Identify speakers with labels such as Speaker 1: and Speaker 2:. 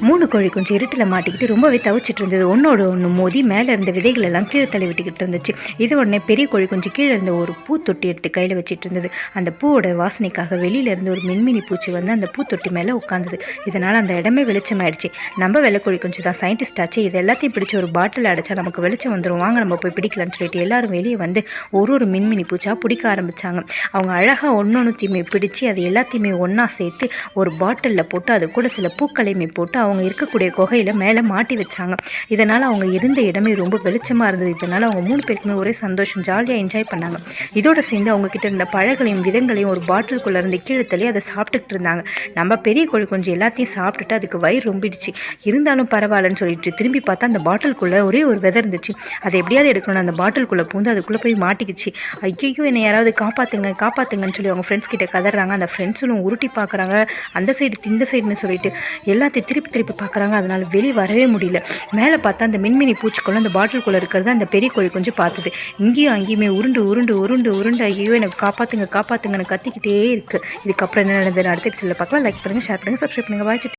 Speaker 1: 3 கோழி கொஞ்சம் இருட்டில் மாட்டிக்கிட்டு ரொம்பவே தவிச்சிட்டு இருந்தது. ஒன்னோட ஒன்று மோதி மேலே இருந்த விதைகள் எல்லாம் கீழே தள்ளி விட்டுக்கிட்டு இருந்துச்சு. இது உடனே பெரிய கோழி கொஞ்சம் கீழே இருந்த ஒரு பூத்தொட்டி எடுத்து கையில் வச்சுட்டு இருந்தது. அந்த பூவோட வாசனைக்காக வெளியில இருந்து ஒரு மின்மினி பூச்சி வந்து அந்த பூத்தொட்டி மேலே உட்காந்துது. இதனால் அந்த இடமே வெளிச்சமாயிடுச்சு. நம்ம வெள்ளைக்கோழி கொஞ்சம் தான் சயின்டிஸ்ட் ஆச்சு, இது எல்லாத்தையும் பிடிச்சி ஒரு பாட்டில் அடைச்சா நமக்கு வெளிச்சம் வந்துடும், வாங்க நம்ம போய் பிடிக்கலான்னு சொல்லிட்டு எல்லாரும் வெளியே வந்து ஒரு மின்மினி பூச்சா பிடிக்க ஆரம்பிச்சாங்க. அவங்க அழகாக ஒன்னொன்னுத்தையுமே பிடிச்சி அது எல்லாத்தையுமே ஒன்றா சேர்த்து ஒரு பாட்டிலில் போட்டு அது கூட சில பூக்களையுமே போட்டு அவங்க இருக்கக்கூடிய குகையில் மேலே மாட்டி வச்சாங்க. இதனால் அவங்க இருந்த இடமே ரொம்ப வெளிச்சமாக இருந்தது. இதனால் அவங்க 3 பேருக்குமே ஒரே சந்தோஷம், ஜாலியாக என்ஜாய் பண்ணாங்க. இதோட சேர்ந்து அவங்க கிட்ட இருந்த பழங்களையும் விதங்களையும் ஒரு பாட்டிலுக்குள்ளே இருந்து கீழே தள்ளி அதை சாப்பிட்டுக்கிட்டு இருந்தாங்க. நம்ம பெரிய கோழி கொஞ்சம் எல்லாத்தையும் சாப்பிட்டுட்டு அதுக்கு வயிறு ரொம்பிடுச்சு. இருந்தாலும் பரவாயில்லன்னு சொல்லிட்டு திரும்பி பார்த்தா அந்த பாட்டிலுக்குள்ளே ஒரே ஒரு விதை இருந்துச்சு. அதை எப்படியாவது எடுக்கணும், அந்த பாட்டிலுக்குள்ளே பூந்து அதுக்குள்ளே போய் மாட்டிக்கிச்சு. ஐயோ என்னை யாராவது காப்பாற்றுங்க காப்பாற்றுங்கன்னு சொல்லி அவங்க ஃப்ரெண்ட்ஸ் கிட்ட கதறாங்க. அந்த ஃப்ரெண்ட்ஸும் உருட்டி பார்க்குறாங்க, அந்த சைடு இந்த சைடுன்னு சொல்லிட்டு எல்லாத்தையும் திருப்பி பார்க்குறாங்க. அதனால் வெளியே வரவே முடியல. மேலே பார்த்தா அந்த மின்மினி பூச்சிக்குள்ளே அந்த பாட்டிலுக்குள்ளே இருக்கிறது அந்த பெரிய கோழி கொஞ்சம் பார்த்தது. இங்கேயும் அங்கேயுமே உருண்டு ஐயோ எனக்கு காப்பாற்றுங்கன்னு கத்திக்கிட்டே இருக்குது. இதுக்கப்புறம் என்ன நடந்தது அடுத்த எபிசோடில் பார்க்கலாம். லைக் பண்ணுங்கள், ஷேர் பண்ணுங்கள், சப்ஸ்கிரைப் பண்ணுங்கள். வாழ்த்து.